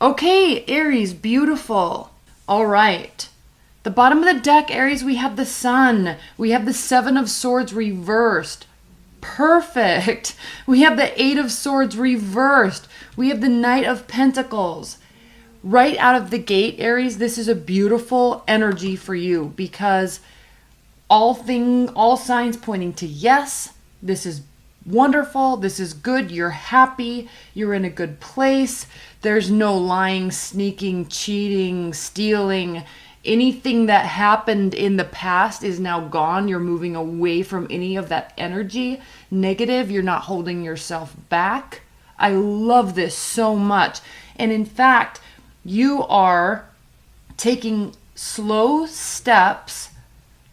Okay, Aries, beautiful. All right. The bottom of the deck, Aries, we have the Sun. We have the Seven of Swords reversed. Perfect. We have the Eight of Swords reversed. We have the Knight of Pentacles. Right out of the gate, Aries, this is a beautiful energy for you because all signs pointing to yes. This is wonderful. This is good. You're happy. You're in a good place. There's no lying, sneaking, cheating, stealing. Anything that happened in the past is now gone. You're moving away from any of that energy. Negative. You're not holding yourself back. I love this so much. And in fact, you are taking slow steps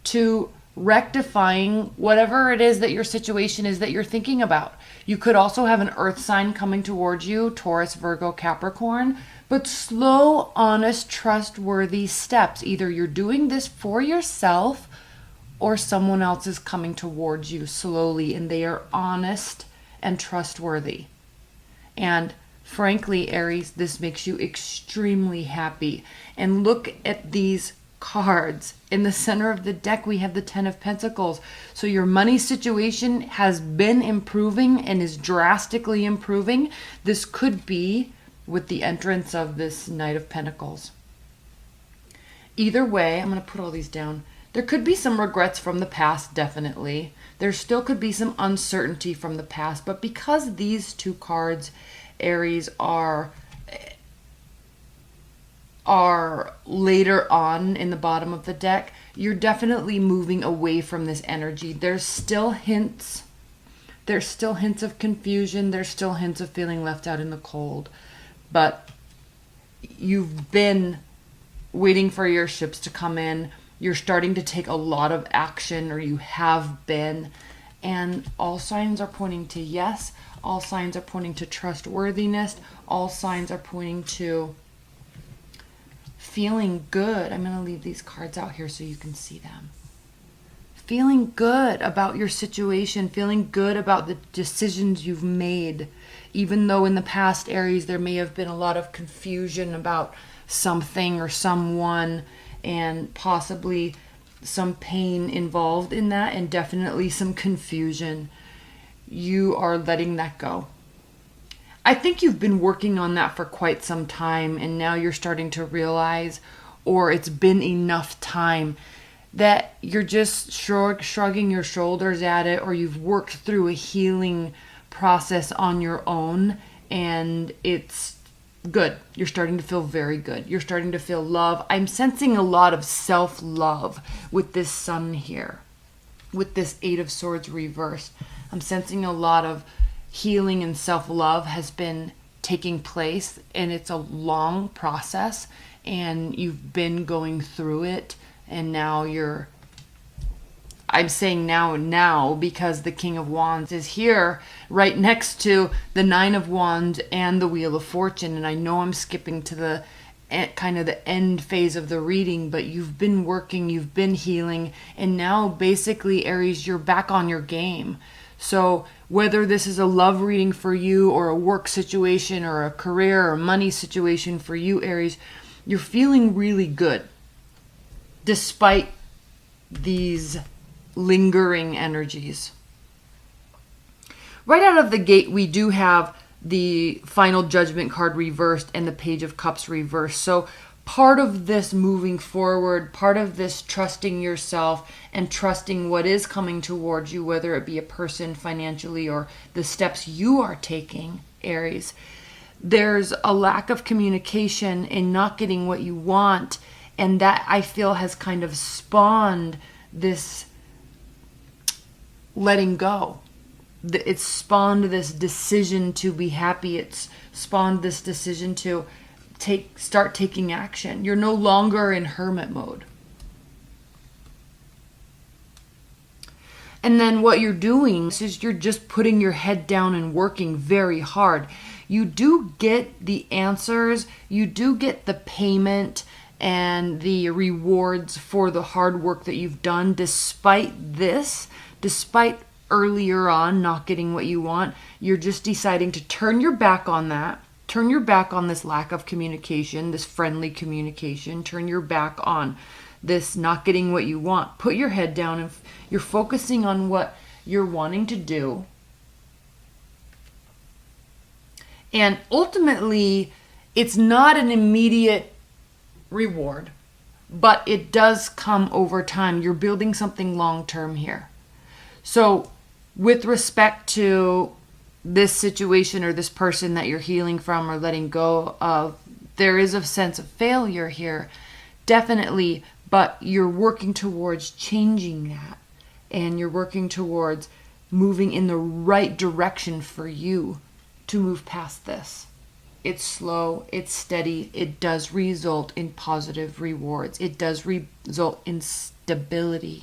to rectifying whatever it is that your situation is that you're thinking about. You could also have an earth sign coming towards you, Taurus, Virgo, Capricorn, but slow, honest, trustworthy steps. Either you're doing this for yourself or someone else is coming towards you slowly and they are honest and trustworthy. And frankly, Aries, this makes you extremely happy. And look at these cards. In the center of the deck, we have the Ten of Pentacles. So your money situation has been improving and is drastically improving. This could be with the entrance of this Knight of Pentacles. Either way, I'm going to put all these down. There could be some regrets from the past, definitely. There still could be some uncertainty from the past. But because these two cards, Aries, are later on in the bottom of the deck, you're definitely moving away from this energy. There's still hints of confusion. There's still hints of feeling left out in the cold. But you've been waiting for your ships to come in. You're starting to take a lot of action, or you have been. And all signs are pointing to yes. All signs are pointing to trustworthiness. All signs are pointing to feeling good. I'm going to leave these cards out here so you can see them. Feeling good about your situation. Feeling good about the decisions you've made. Even though in the past, Aries, there may have been a lot of confusion about something or someone, and possibly some pain involved in that, and definitely some confusion. You are letting that go. I think you've been working on that for quite some time, and now you're starting to realize, or it's been enough time, that you're just shrugging your shoulders at it, or you've worked through a healing process on your own, and it's good. You're starting to feel very good. You're starting to feel love. I'm sensing a lot of self-love with this Sun here, with this Eight of Swords reversed. I'm sensing a lot of healing and self-love has been taking place, and it's a long process, and you've been going through it, and now I'm saying now because the King of Wands is here right next to the Nine of Wands and the Wheel of Fortune. And I know I'm skipping to the kind of the end phase of the reading, but you've been working, you've been healing, and now basically, Aries, you're back on your game. So whether this is a love reading for you, or a work situation, or a career or money situation for you, Aries, you're feeling really good despite these lingering energies. Right out of the gate, we do have the Final Judgment card reversed and the Page of Cups reversed. So part of this moving forward, part of this trusting yourself and trusting what is coming towards you, whether it be a person, financially, or the steps you are taking, Aries, there's a lack of communication in not getting what you want, and that, I feel, has kind of spawned this letting go. It's spawned this decision to be happy. It's spawned this decision to start taking action. You're no longer in hermit mode. And then what you're doing is you're just putting your head down and working very hard. You do get the answers. You do get the payment and the rewards for the hard work that you've done. Despite earlier on not getting what you want, you're just deciding to turn your back on that, Turn your back on this lack of communication, this friendly communication. Turn your back on this not getting what you want. Put your head down and you're focusing on what you're wanting to do. And ultimately, it's not an immediate reward, but it does come over time. You're building something long-term here. So with respect to this situation or this person that you're healing from or letting go of, there is a sense of failure here, definitely, but you're working towards changing that. And you're working towards moving in the right direction for you to move past this. It's slow, it's steady, it does result in positive rewards. It does result in stability.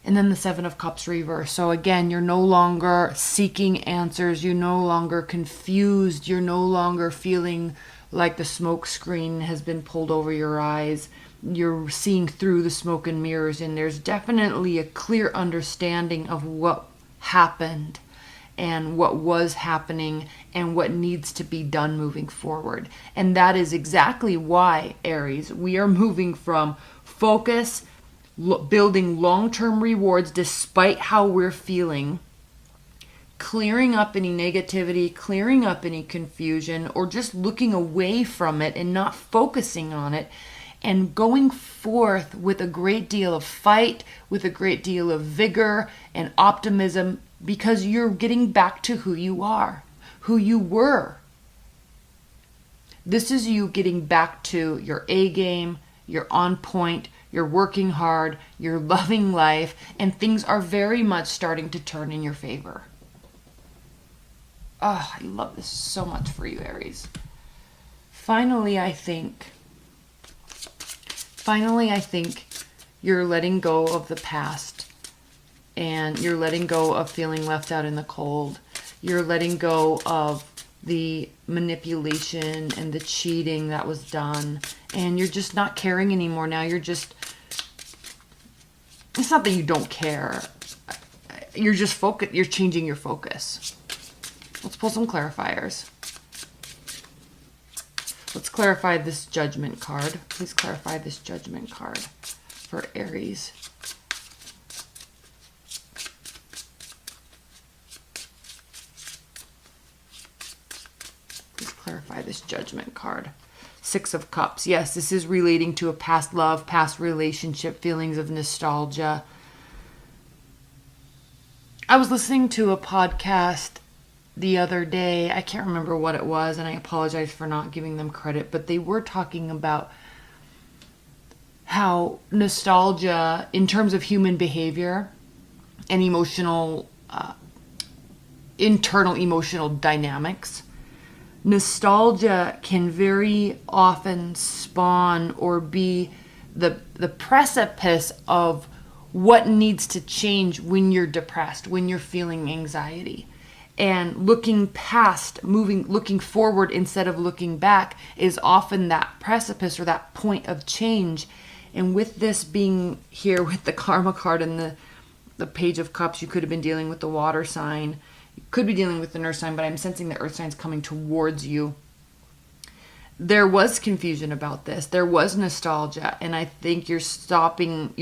And then the Seven of Cups reverse. So again, you're no longer seeking answers. You're no longer confused. You're no longer feeling like the smoke screen has been pulled over your eyes. You're seeing through the smoke and mirrors, and there's definitely a clear understanding of what happened and what was happening and what needs to be done moving forward. And that is exactly why, Aries, we are moving from focus, building long-term rewards despite how we're feeling, clearing up any negativity, clearing up any confusion, or just looking away from it and not focusing on it, and going forth with a great deal of fight, with a great deal of vigor and optimism, because you're getting back to who you are, who you were. This is you getting back to your A game, you're on point, you're working hard, you're loving life, and things are very much starting to turn in your favor. Oh, I love this so much for you, Aries. Finally, I think you're letting go of the past, and you're letting go of feeling left out in the cold. You're letting go of the manipulation and the cheating that was done, and you're just not caring anymore. Now you're just, it's not that you don't care. You're just you're changing your focus. Let's pull some clarifiers. Let's clarify this Judgment card. Please clarify this Judgment card for Aries. Please clarify this Judgment card. Six of Cups. Yes, this is relating to a past love, past relationship, feelings of nostalgia. I was listening to a podcast the other day. I can't remember what it was, and I apologize for not giving them credit, but they were talking about how nostalgia, in terms of human behavior and emotional, internal emotional dynamics, nostalgia can very often spawn or be the precipice of what needs to change when you're depressed, when you're feeling anxiety. And looking past, looking forward instead of looking back is often that precipice or that point of change. And with this being here with the Karma card and the Page of Cups, you could have been dealing with the water sign. You could be dealing with the Earth sign, but I'm sensing the Earth sign's coming towards you. There was confusion about this. There was nostalgia. And I think you're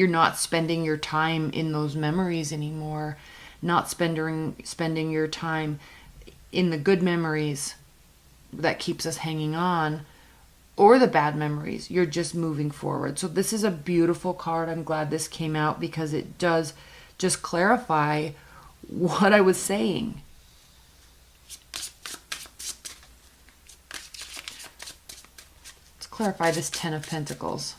not spending your time in those memories anymore. Not spending your time in the good memories that keeps us hanging on, or the bad memories. You're just moving forward. So this is a beautiful card. I'm glad this came out because it does just clarify what I was saying. Let's clarify this Ten of Pentacles.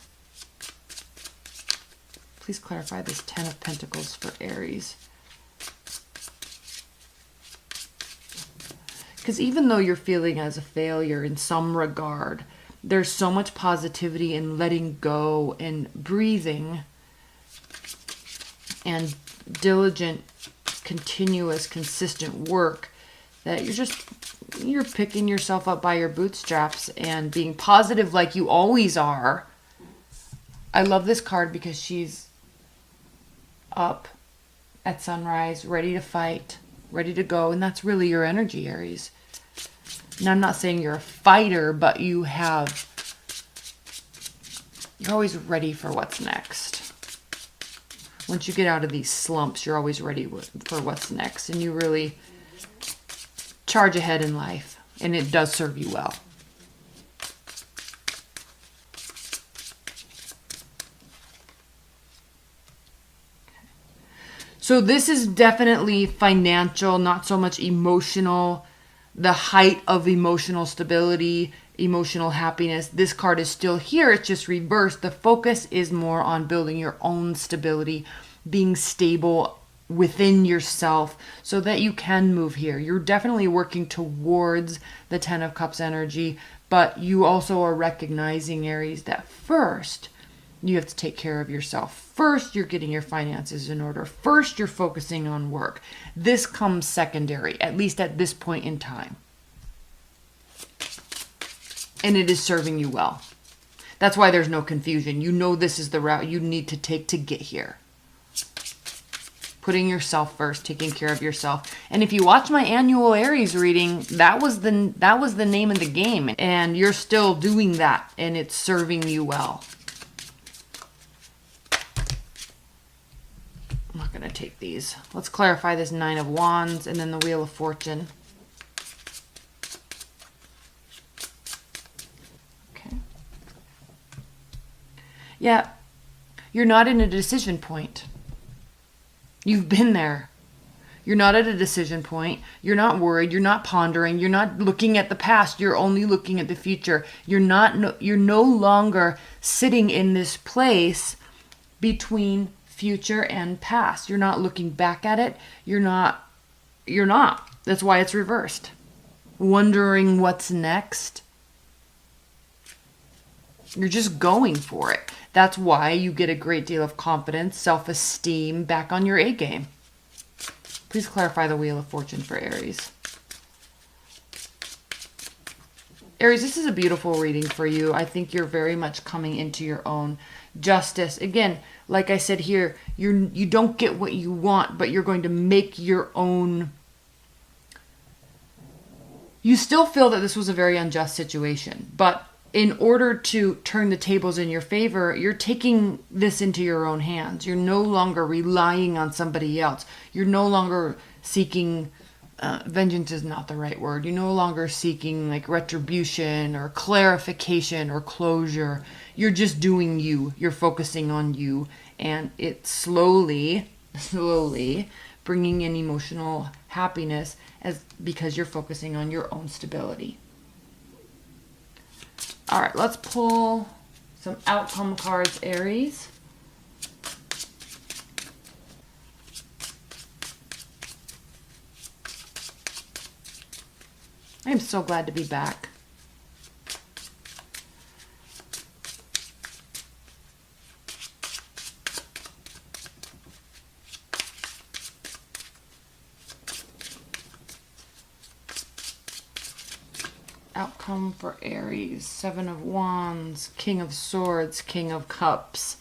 Please clarify this Ten of Pentacles for Aries. Because even though you're feeling as a failure in some regard, there's so much positivity in letting go and breathing and diligent, continuous, consistent work that you're picking yourself up by your bootstraps and being positive like you always are. I love this card because she's up at sunrise, ready to fight, ready to go. And that's really your energy, Aries. Now, I'm not saying you're a fighter, but you're always ready for what's next. Once you get out of these slumps, you're always ready for what's next. And you really charge ahead in life. And it does serve you well. So this is definitely financial, not so much emotional. The height of emotional stability, emotional happiness. This card is still here. It's just reversed. The focus is more on building your own stability, being stable within yourself so that you can move here. You're definitely working towards the Ten of Cups energy, but you also are recognizing, Aries, that first you have to take care of yourself. First, you're getting your finances in order. First, you're focusing on work. This comes secondary, at least at this point in time. And it is serving you well. That's why there's no confusion. You know this is the route you need to take to get here. Putting yourself first, taking care of yourself. And if you watch my annual Aries reading, that was the name of the game. And you're still doing that, and it's serving you well. I'm not going to take these. Let's clarify this Nine of Wands and then the Wheel of Fortune. Okay. Yeah, you're not in a decision point. You've been there. You're not at a decision point. You're not worried. You're not pondering. You're not looking at the past. You're only looking at the future. You're no longer sitting in this place between future and past. You're not looking back at it. You're not. That's why it's reversed. Wondering what's next. You're just going for it. That's why you get a great deal of confidence, self-esteem, back on your A game. Please clarify the Wheel of Fortune for Aries. Aries, this is a beautiful reading for you. I think you're very much coming into your own. Justice. Again, like I said here, you don't get what you want, but you're going to make your own. You still feel that this was a very unjust situation, but in order to turn the tables in your favor, you're taking this into your own hands. You're no longer relying on somebody else. You're no longer seeking, vengeance is not the right word. You're no longer seeking like retribution or clarification or closure. You're just doing you. You're focusing on you. And it's slowly bringing in emotional happiness because you're focusing on your own stability. All right, let's pull some outcome cards, Aries. I am so glad to be back. Outcome for Aries, Seven of Wands, King of Swords, King of Cups,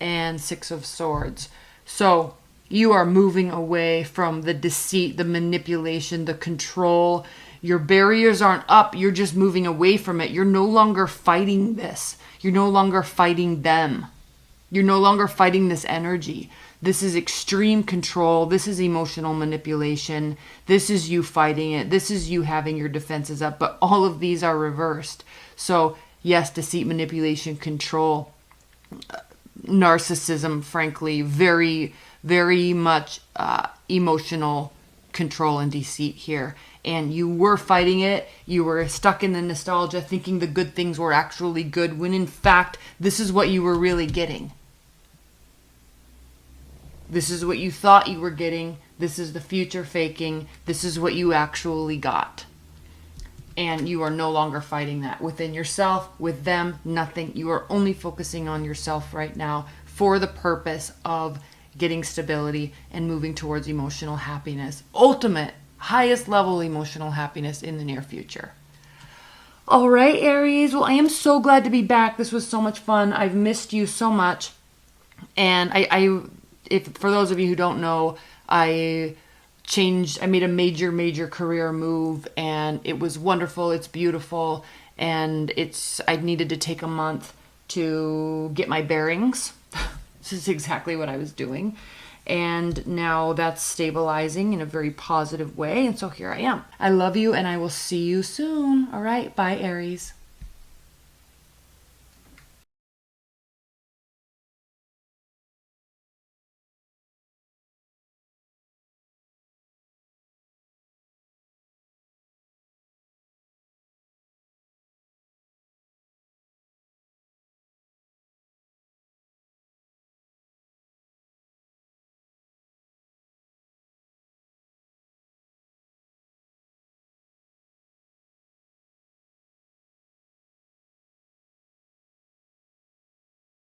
and Six of Swords. So you are moving away from the deceit, the manipulation, the control. Your barriers aren't up. You're just moving away from it. You're no longer fighting this. You're no longer fighting them. You're no longer fighting this energy. This is extreme control. This is emotional manipulation. This is you fighting it. This is you having your defenses up. But all of these are reversed. So yes, deceit, manipulation, control, narcissism, frankly, very, very much emotional control and deceit here. And you were fighting it. You were stuck in the nostalgia, thinking the good things were actually good, when in fact, this is what you were really getting. This is what you thought you were getting. This is the future faking. This is what you actually got. And you are no longer fighting that within yourself, with them, nothing. You are only focusing on yourself right now for the purpose of getting stability and moving towards emotional happiness. Ultimate, highest level emotional happiness in the near future. All right, Aries. Well, I am so glad to be back. This was so much fun. I've missed you so much. And if for those of you who don't know, I I made a major career move, and it was wonderful. It's beautiful. And I needed to take a month to get my bearings. This is exactly what I was doing. And now that's stabilizing in a very positive way. And so here I am. I love you, and I will see you soon. All right. Bye, Aries.